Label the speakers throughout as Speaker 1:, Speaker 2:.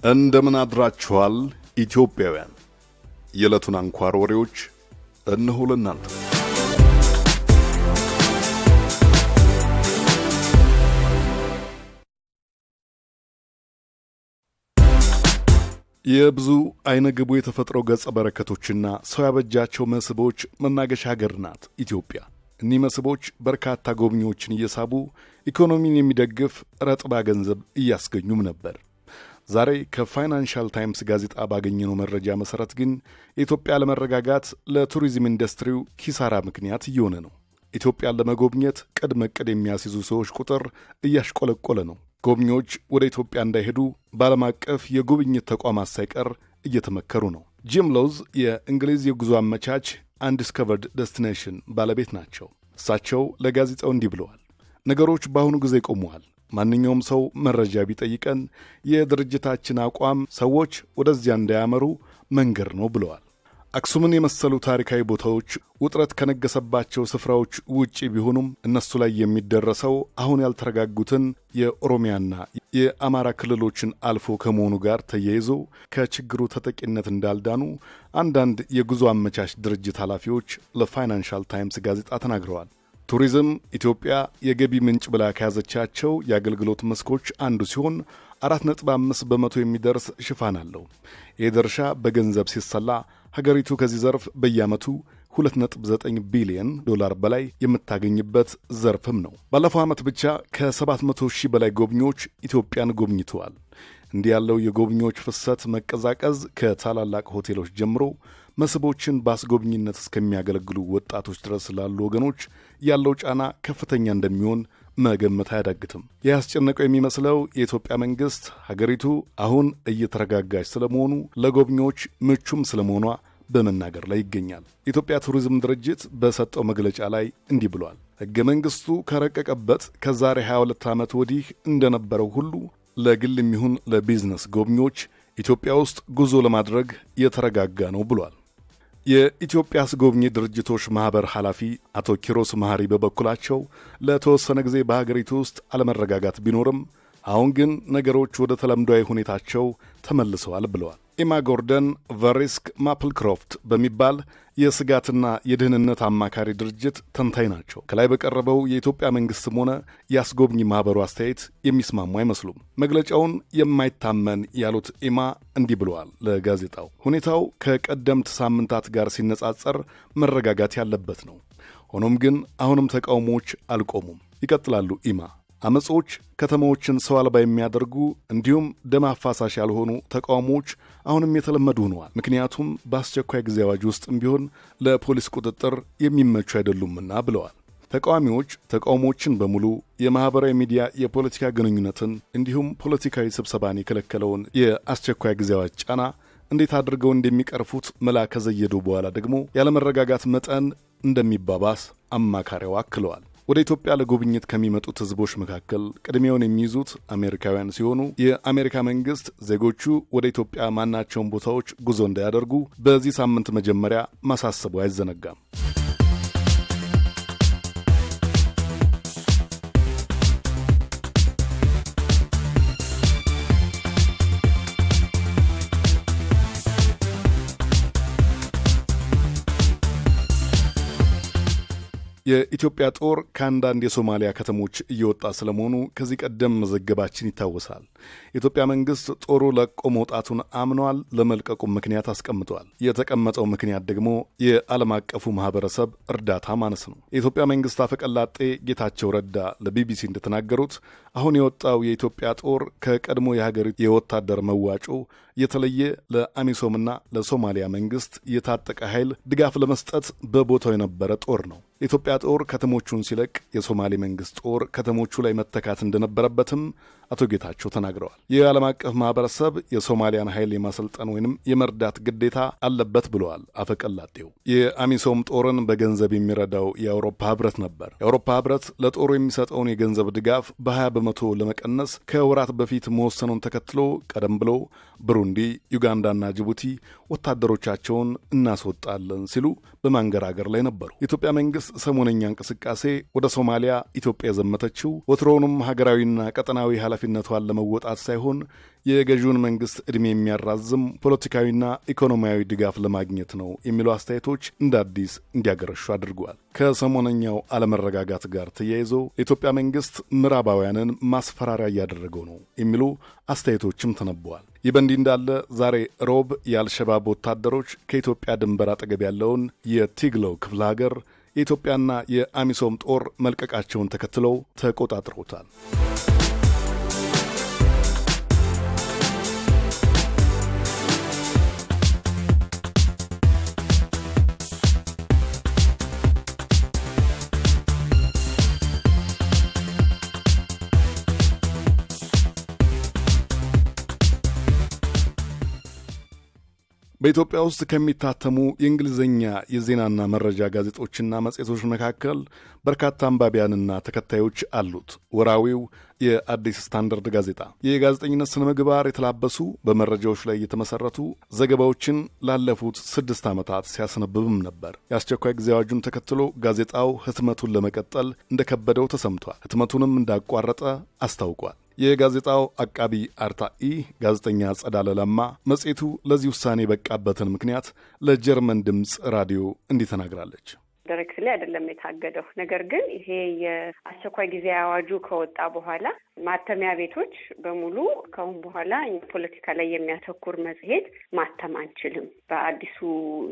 Speaker 1: እንደምን አድራችኋል ኢትዮጵያውያን? የዕለቱን አንኳር ወሬዎች እነሆ ለእናንተ። የብዙ አይነግቡ የተፈጥሮ ገጸ በረከቶችና ሰው ያበጃቸው መስህቦች መናገሻ ሀገር ናት ኢትዮጵያ። እኒህ መስህቦች በርካታ ጎብኚዎችን እየሳቡ ኢኮኖሚን የሚደግፍ ረጥባ ገንዘብ እያስገኙም ነበር። ዛሬ ከፋይናንሻል ታይምስ ጋዜጣ ባገኘነው መረጃ መሠረት ግን የኢትዮጵያ አለመረጋጋት ለቱሪዝም ኢንዱስትሪው ኪሳራ ምክንያት እየሆነ ነው። ኢትዮጵያን ለመጎብኘት ቅድመ ዕቅድ የሚያስይዙ ሰዎች ቁጥር እያሽቆለቆለ ነው። ጎብኚዎች ወደ ኢትዮጵያ እንዳይሄዱ በዓለም አቀፍ የጉብኝት ተቋማት ሳይቀር እየተመከሩ ነው። ጂም ሎዝ የእንግሊዝ የጉዞ አመቻች አንዲስከቨርድ ዴስቲኔሽን ባለቤት ናቸው። እሳቸው ለጋዜጣው እንዲህ ብለዋል። ነገሮች በአሁኑ ጊዜ ቆመዋል። ማንኛውም ሰው መረጃ ቢጠይቀን የድርጅታችን አቋም ሰዎች ወደዚያ እንዳያመሩ መንገር ነው ብለዋል። አክሱምን የመሰሉ ታሪካዊ ቦታዎች ውጥረት ከነገሰባቸው ስፍራዎች ውጪ ቢሆኑም እነሱ ላይ የሚደረሰው አሁን ያልተረጋጉትን የኦሮሚያና የአማራ ክልሎችን አልፎ ከመሆኑ ጋር ተያይዞ ከችግሩ ተጠቂነት እንዳልዳኑ አንዳንድ የጉዞ አመቻች ድርጅት ኃላፊዎች ለፋይናንሻል ታይምስ ጋዜጣ ተናግረዋል። ቱሪዝም ኢትዮጵያ የገቢ ምንጭ ብላ ከያዘቻቸው የአገልግሎት መስኮች አንዱ ሲሆን 4.5 በመቶ የሚደርስ ሽፋን አለው። ይህ ድርሻ በገንዘብ ሲሰላ ሀገሪቱ ከዚህ ዘርፍ በየዓመቱ 2.9 ቢሊዮን ዶላር በላይ የምታገኝበት ዘርፍም ነው። ባለፈው ዓመት ብቻ ከ700 ሺህ በላይ ጎብኚዎች ኢትዮጵያን ጎብኝተዋል። እንዲህ ያለው የጎብኚዎች ፍሰት መቀዛቀዝ ከታላላቅ ሆቴሎች ጀምሮ መስህቦችን በአስጎብኝነት እስከሚያገለግሉ ወጣቶች ድረስ ላሉ ወገኖች ያለው ጫና ከፍተኛ እንደሚሆን መገመት አያዳግትም። ይህ አስጨነቀው የሚመስለው የኢትዮጵያ መንግሥት ሀገሪቱ አሁን እየተረጋጋች ስለመሆኑ ለጎብኚዎች ምቹም ስለመሆኗ በመናገር ላይ ይገኛል። የኢትዮጵያ ቱሪዝም ድርጅት በሰጠው መግለጫ ላይ እንዲህ ብሏል። ሕገ መንግሥቱ ከረቀቀበት ከዛሬ 22 ዓመት ወዲህ እንደነበረው ሁሉ ለግል የሚሆን ለቢዝነስ ጎብኚዎች ኢትዮጵያ ውስጥ ጉዞ ለማድረግ የተረጋጋ ነው ብሏል። የኢትዮጵያ አስጎብኚ ድርጅቶች ማኅበር ኃላፊ አቶ ኪሮስ መሐሪ በበኩላቸው ለተወሰነ ጊዜ በሀገሪቱ ውስጥ አለመረጋጋት ቢኖርም አሁን ግን ነገሮች ወደ ተለምዷዊ ሁኔታቸው ተመልሰዋል ብለዋል። ኢማ ጎርደን ቨሪስክ ማፕልክሮፍት በሚባል የስጋትና የደህንነት አማካሪ ድርጅት ተንታኝ ናቸው። ከላይ በቀረበው የኢትዮጵያ መንግሥትም ሆነ የአስጎብኚ ማኅበሩ አስተያየት የሚስማሙ አይመስሉም። መግለጫውን የማይታመን ያሉት ኢማ እንዲህ ብለዋል ለጋዜጣው። ሁኔታው ከቀደምት ሳምንታት ጋር ሲነጻጸር መረጋጋት ያለበት ነው። ሆኖም ግን አሁንም ተቃውሞዎች አልቆሙም። ይቀጥላሉ ኢማ። አመጾች፣ ከተማዎችን ሰው አልባ የሚያደርጉ እንዲሁም ደም አፋሳሽ ያልሆኑ ተቃውሞዎች አሁንም የተለመዱ ሆነዋል። ምክንያቱም በአስቸኳይ ጊዜ አዋጅ ውስጥም ቢሆን ለፖሊስ ቁጥጥር የሚመቹ አይደሉምና ብለዋል። ተቃዋሚዎች ተቃውሞዎችን በሙሉ የማኅበራዊ ሚዲያ የፖለቲካ ግንኙነትን እንዲሁም ፖለቲካዊ ስብሰባን የከለከለውን የአስቸኳይ ጊዜ አዋጅ ጫና እንዴት አድርገው እንደሚቀርፉት መላ ከዘየዱ በኋላ ደግሞ ያለመረጋጋት መጠን እንደሚባባስ አማካሪው አክለዋል። ወደ ኢትዮጵያ ለጉብኝት ከሚመጡት ሕዝቦች መካከል ቅድሚያውን የሚይዙት አሜሪካውያን ሲሆኑ የአሜሪካ መንግሥት ዜጎቹ ወደ ኢትዮጵያ ማናቸውን ቦታዎች ጉዞ እንዳያደርጉ በዚህ ሳምንት መጀመሪያ ማሳሰቡ አይዘነጋም። የኢትዮጵያ ጦር ከአንዳንድ የሶማሊያ ከተሞች እየወጣ ስለመሆኑ ከዚህ ቀደም መዘገባችን ይታወሳል። የኢትዮጵያ መንግሥት ጦሩ ለቆ መውጣቱን አምኗል። ለመልቀቁም ምክንያት አስቀምጧል። የተቀመጠው ምክንያት ደግሞ የዓለም አቀፉ ማኅበረሰብ እርዳታ ማነስ ነው። የኢትዮጵያ መንግሥት አፈቀላጤ ጌታቸው ረዳ ለቢቢሲ እንደተናገሩት አሁን የወጣው የኢትዮጵያ ጦር ከቀድሞ የሀገሪቱ የወታደር መዋጮ የተለየ ለአሚሶምና ለሶማሊያ መንግሥት የታጠቀ ኃይል ድጋፍ ለመስጠት በቦታው የነበረ ጦር ነው። የኢትዮጵያ ጦር ከተሞቹን ሲለቅ የሶማሌ መንግሥት ጦር ከተሞቹ ላይ መተካት እንደነበረበትም አቶ ጌታቸው ተናግረዋል። የዓለም አቀፍ ማኅበረሰብ የሶማሊያን ኃይል የማሰልጠን ወይንም የመርዳት ግዴታ አለበት ብለዋል አፈቀላጤው። የአሚሶም ጦርን በገንዘብ የሚረዳው የአውሮፓ ኅብረት ነበር። የአውሮፓ ኅብረት ለጦሩ የሚሰጠውን የገንዘብ ድጋፍ በ20 በመቶ ለመቀነስ ከወራት በፊት መወሰኑን ተከትሎ ቀደም ብሎ ብሩንዲ፣ ዩጋንዳና ጅቡቲ ወታደሮቻቸውን እናስወጣለን ሲሉ በማንገራገር ላይ ነበሩ። የኢትዮጵያ መንግሥት ሰሞነኛ እንቅስቃሴ ወደ ሶማሊያ ኢትዮጵያ የዘመተችው ወትሮውንም ሀገራዊና ቀጠናዊ ኃላፊ ኃላፊነቷን ለመወጣት ሳይሆን የገዢውን መንግስት ዕድሜ የሚያራዝም ፖለቲካዊና ኢኮኖሚያዊ ድጋፍ ለማግኘት ነው የሚሉ አስተያየቶች እንደ አዲስ እንዲያገረሹ አድርገዋል። ከሰሞነኛው አለመረጋጋት ጋር ተያይዞ የኢትዮጵያ መንግስት ምዕራባውያንን ማስፈራሪያ እያደረገው ነው የሚሉ አስተያየቶችም ተነበዋል። ይህ በእንዲህ እንዳለ ዛሬ ሮብ የአልሸባብ ወታደሮች ከኢትዮጵያ ድንበር አጠገብ ያለውን የቲግለው ክፍለ ሀገር የኢትዮጵያና የአሚሶም ጦር መልቀቃቸውን ተከትለው ተቆጣጥረውታል። በኢትዮጵያ ውስጥ ከሚታተሙ የእንግሊዝኛ የዜናና መረጃ ጋዜጦችና መጽሔቶች መካከል በርካታ አንባቢያንና ተከታዮች አሉት ወራዊው የአዲስ ስታንዳርድ ጋዜጣ። የጋዜጠኝነት ስነ ምግባር የተላበሱ በመረጃዎች ላይ የተመሰረቱ ዘገባዎችን ላለፉት 6 ዓመታት ሲያስነብብም ነበር። የአስቸኳይ ጊዜ አዋጁን ተከትሎ ጋዜጣው ህትመቱን ለመቀጠል እንደከበደው ተሰምቷል። ህትመቱንም እንዳቋረጠ አስታውቋል። የጋዜጣው አቃቢ አርታኢ ጋዜጠኛ ጸዳለ ለማ መጽሔቱ ለዚህ ውሳኔ የበቃበትን ምክንያት ለጀርመን ድምፅ ራዲዮ እንዲህ ተናግራለች።
Speaker 2: ዳይሬክትሊ አይደለም የታገደው። ነገር ግን ይሄ የአስቸኳይ ጊዜ አዋጁ ከወጣ በኋላ ማተሚያ ቤቶች በሙሉ ከአሁን በኋላ ፖለቲካ ላይ የሚያተኩር መጽሔት ማተም አንችልም፣ በአዲሱ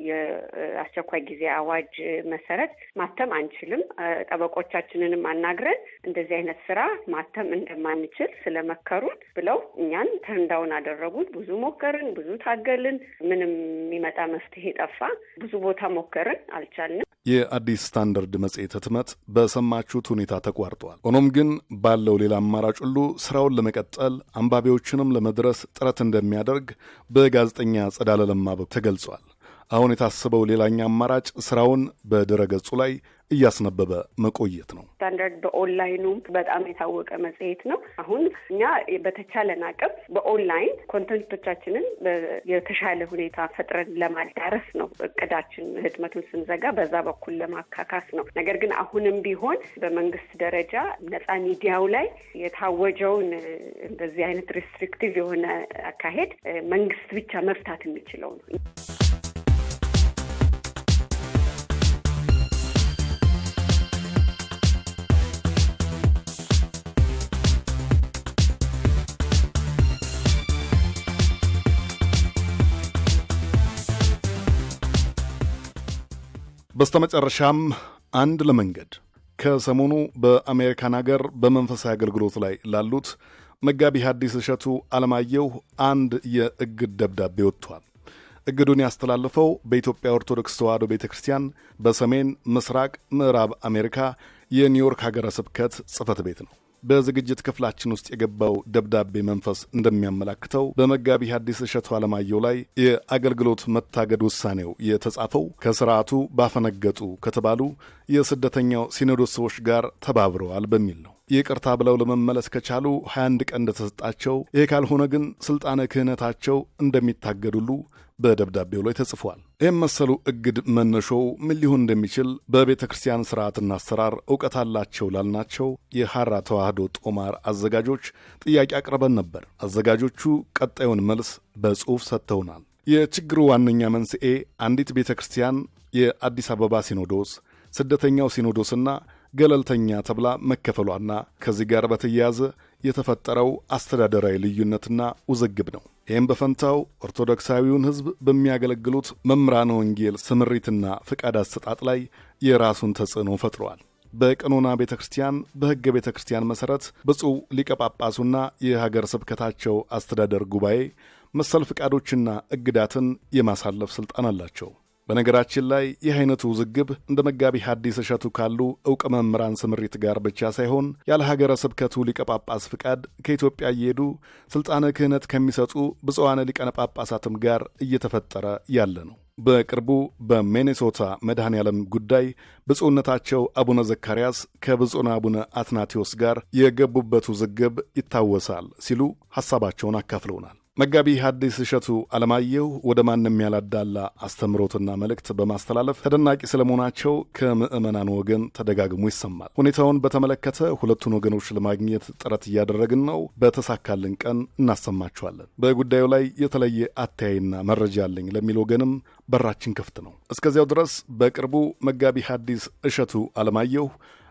Speaker 2: የአስቸኳይ ጊዜ አዋጅ መሰረት ማተም አንችልም፣ ጠበቆቻችንንም አናግረን እንደዚህ አይነት ስራ ማተም እንደማንችል ስለመከሩን ብለው እኛን ተርንዳውን አደረጉት። ብዙ ሞከርን፣ ብዙ ታገልን፣ ምንም የሚመጣ መፍትሄ ጠፋ። ብዙ ቦታ ሞከርን፣ አልቻልንም።
Speaker 1: የአዲስ ስታንዳርድ መጽሔት ህትመት በሰማችሁት ሁኔታ ተቋርጧል። ሆኖም ግን ባለው ሌላ አማራጭ ሁሉ ስራውን ለመቀጠል አንባቢዎችንም ለመድረስ ጥረት እንደሚያደርግ በጋዜጠኛ ጸዳለ ለማ ተገልጿል። አሁን የታሰበው ሌላኛ አማራጭ ስራውን በድረገጹ ላይ እያስነበበ መቆየት ነው።
Speaker 2: ስታንዳርድ በኦንላይኑ በጣም የታወቀ መጽሔት ነው። አሁን እኛ በተቻለን አቅም በኦንላይን ኮንተንቶቻችንን የተሻለ ሁኔታ ፈጥረን ለማዳረስ ነው እቅዳችን። ህትመቱን ስንዘጋ በዛ በኩል ለማካካስ ነው። ነገር ግን አሁንም ቢሆን በመንግስት ደረጃ ነፃ ሚዲያው ላይ የታወጀውን እንደዚህ አይነት ሪስትሪክቲቭ የሆነ አካሄድ መንግስት ብቻ መፍታት የሚችለው ነው።
Speaker 1: በስተመጨረሻም አንድ ለመንገድ ከሰሞኑ በአሜሪካን ሀገር በመንፈሳዊ አገልግሎት ላይ ላሉት መጋቢ ሐዲስ እሸቱ አለማየሁ አንድ የእግድ ደብዳቤ ወጥቷል። እግዱን ያስተላለፈው በኢትዮጵያ ኦርቶዶክስ ተዋሕዶ ቤተ ክርስቲያን በሰሜን ምስራቅ ምዕራብ አሜሪካ የኒውዮርክ ሀገረ ስብከት ጽሕፈት ቤት ነው። በዝግጅት ክፍላችን ውስጥ የገባው ደብዳቤ መንፈስ እንደሚያመላክተው በመጋቢ ሐዲስ እሸቱ አለማየሁ ላይ የአገልግሎት መታገድ ውሳኔው የተጻፈው ከስርዓቱ ባፈነገጡ ከተባሉ የስደተኛው ሲኖዶስ ሰዎች ጋር ተባብረዋል በሚል ነው። ይቅርታ ብለው ለመመለስ ከቻሉ 21 ቀን እንደተሰጣቸው፣ ይሄ ካልሆነ ግን ስልጣነ ክህነታቸው እንደሚታገዱሉ በደብዳቤው ላይ ተጽፏል። ይህም መሰሉ እግድ መነሾው ምን ሊሆን እንደሚችል በቤተ ክርስቲያን ስርዓትና አሰራር እውቀት አላቸው ላልናቸው የሐራ ተዋሕዶ ጦማር አዘጋጆች ጥያቄ አቅርበን ነበር። አዘጋጆቹ ቀጣዩን መልስ በጽሑፍ ሰጥተውናል። የችግሩ ዋነኛ መንስኤ አንዲት ቤተ ክርስቲያን የአዲስ አበባ ሲኖዶስ፣ ስደተኛው ሲኖዶስና ገለልተኛ ተብላ መከፈሏና ከዚህ ጋር በተያያዘ የተፈጠረው አስተዳደራዊ ልዩነትና ውዝግብ ነው። ይህም በፈንታው ኦርቶዶክሳዊውን ሕዝብ በሚያገለግሉት መምህራነ ወንጌል ስምሪትና ፍቃድ አሰጣጥ ላይ የራሱን ተጽዕኖ ፈጥሯል። በቀኖና ቤተ ክርስቲያን በሕገ ቤተ ክርስቲያን መሠረት ብፁዕ ሊቀ ጳጳሱና የሀገር ስብከታቸው አስተዳደር ጉባኤ መሰል ፍቃዶችና እግዳትን የማሳለፍ ሥልጣን አላቸው። በነገራችን ላይ ይህ አይነቱ ውዝግብ እንደ መጋቢ ሐዲስ እሸቱ ካሉ ዕውቅ መምህራን ስምሪት ጋር ብቻ ሳይሆን ያለ ሀገረ ስብከቱ ሊቀ ጳጳስ ፍቃድ ከኢትዮጵያ እየሄዱ ሥልጣነ ክህነት ከሚሰጡ ብፁዓነ ሊቃነ ጳጳሳትም ጋር እየተፈጠረ ያለ ነው። በቅርቡ በሚኔሶታ መድኃኔ ዓለም ጉዳይ ብፁዕነታቸው አቡነ ዘካርያስ ከብፁዕነ አቡነ አትናቴዎስ ጋር የገቡበት ውዝግብ ይታወሳል ሲሉ ሐሳባቸውን አካፍለውናል። መጋቢ ሐዲስ እሸቱ አለማየሁ ወደ ማንም ያላዳላ አስተምሮትና መልእክት በማስተላለፍ ተደናቂ ስለመሆናቸው ከምዕመናን ወገን ተደጋግሞ ይሰማል። ሁኔታውን በተመለከተ ሁለቱን ወገኖች ለማግኘት ጥረት እያደረግን ነው። በተሳካልን ቀን እናሰማችኋለን። በጉዳዩ ላይ የተለየ አተያይና መረጃ አለኝ ለሚል ወገንም በራችን ክፍት ነው። እስከዚያው ድረስ በቅርቡ መጋቢ ሐዲስ እሸቱ አለማየሁ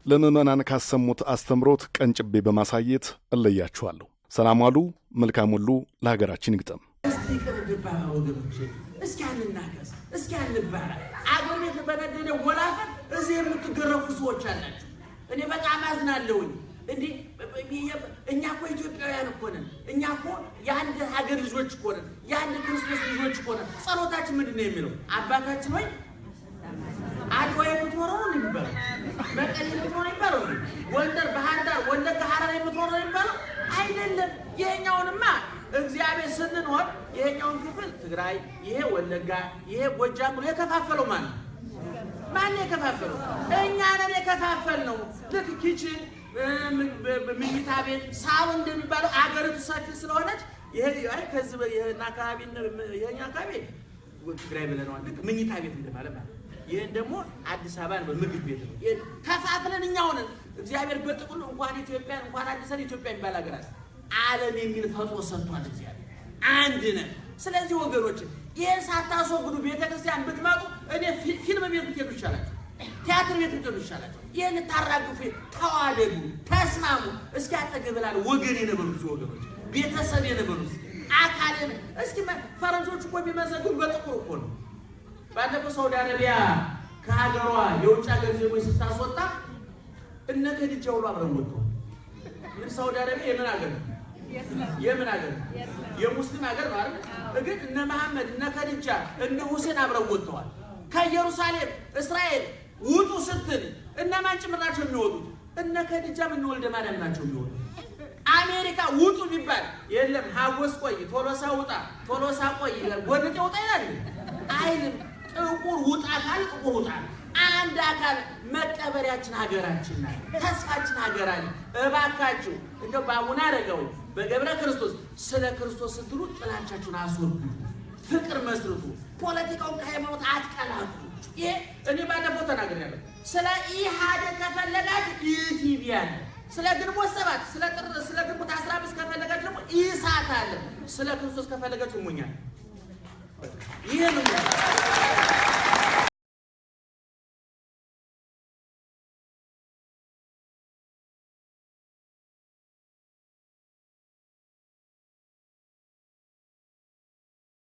Speaker 1: ለምዕመናን ካሰሙት አስተምሮት ቀንጭቤ በማሳየት እለያችኋለሁ። ሰላም ዋሉ። መልካም ሁሉ ለሀገራችን ይግጠም።
Speaker 3: እስኪ ከልባ ወገኖች እስኪ አንናገስ፣ እስኪ አንባራ። አገር ቤት በነደደ ወላፈን እዚህ የምትገረፉ ሰዎች አላችሁ። እኔ በጣም አዝናለሁኝ። እንዴ እኛ እኮ ኢትዮጵያውያን እኮ ነን። እኛ እኮ የአንድ ሀገር ልጆች እኮ ነን። የአንድ ክርስቶስ ልጆች እኮ ነን። ጸሎታችን ምንድን ነው የሚለው? አባታችን ሆይ አድዋ የምትኖረው ነው የሚባለው፣ መቀሌ የምትኖረው የሚባለው፣ ጎንደር፣ ባህር ዳር፣ ወለጋ፣ ሐረር የምትኖረው የሚባለው አይደለም። ይሄኛውንማ እግዚአብሔር ስንኖር ይሄኛውን ክፍል ትግራይ፣ ይሄ ወለጋ፣ ይሄ ጎጃም ብሎ የከፋፈለው ማን የከፋፈለው? እኛ ነን የከፋፈልነው። ልክ ኪችን፣ መኝታ ቤት፣ ሳሎን እንደሚባለው አገሪቱ ሰፊ ስለሆነች ይሄ ከዚህ ይሄን አካባቢ ይሄኛ አካባቢ ትግራይ ብለናል። ልክ መኝታ ቤት እንደማለት ማለት ይሄን ደግሞ አዲስ አበባ ነው ምግብ ቤት ነው። ከፋፍለን እኛው ነን። እግዚአብሔር በጥቅሉ እንኳን ኢትዮጵያን እንኳን አዲስ አበባ ኢትዮጵያ የሚባል ሀገራት ዓለም የሚል ፈጥሮ ሰጥቷል እግዚአብሔር። አንድ ነን። ስለዚህ ወገኖች ይሄን ሳታስወግዱ ቤተክርስቲያን ብትመጡ እኔ ፊልም ቤት ብትሄዱ ይሻላል፣ ቲያትር ቤት ብትሄዱ ይሻላል። ይሄን ታራግፉ፣ ተዋደዱ፣ ተስማሙ። እስኪ አጠገብላል ወገኔ ነበሩት ወገኖች፣ ቤተሰብ የነበሩት አካል እስኪ ፈረንጆች እኮ ቢመዘግቡ በጥቁር እኮ ነው። ባለፈው ሳውዲ አረቢያ ከሀገሯ የውጭ ሀገር ዜጎች ስታስወጣ እነ ከዲጃ ሁሉ አብረው ወጥተው። ምን ሳውዲ አረቢያ የምን ሀገር ነው? የምን ሀገር ነው? የሙስሊም ሀገር ነው አይደል? ግን እነ መሐመድ እነ ከዲጃ እነ ሁሴን አብረው ወጥተዋል። ከኢየሩሳሌም እስራኤል ውጡ ስትል እነማን ጭምር ናቸው የሚወጡት? እነ ከዲጃም እነ ወልደ ማርያም ናቸው የሚወጡት። አሜሪካ ውጡ ቢባል የለም ሀጎስ ቆይ፣ ቶሎሳ ውጣ፣ ቶሎሳ ቆይ፣ ጎንጤ ውጣ ይላል አይልም። ጥቁር ውጣ ካል ጥቁር ውጣ። አንድ አካል መቀበሪያችን ሀገራችን ናት። ተስፋችን ሀገራችን። እባካችሁ እንደው በአቡነ አረጋዊ በገብረ ክርስቶስ ስለ ክርስቶስ ስትሉ ጥላቻችሁን አስወግዱ፣ ፍቅር መስርቱ፣ ፖለቲካውን ከሃይማኖት አትቀላቅሉ። ይሄ እኔ ባለፈው ተናግሬያለሁ። ስለ ኢህአዴግ ከፈለጋችሁ ኢቲቪ አለ። ስለ ግንቦት 7 ስለ ግንቦት 15 ከፈለጋችሁ ደግሞ ኢሳት አለ። ስለ ክርስቶስ ከፈለጋችሁ ሙኛል። ይሄ ነው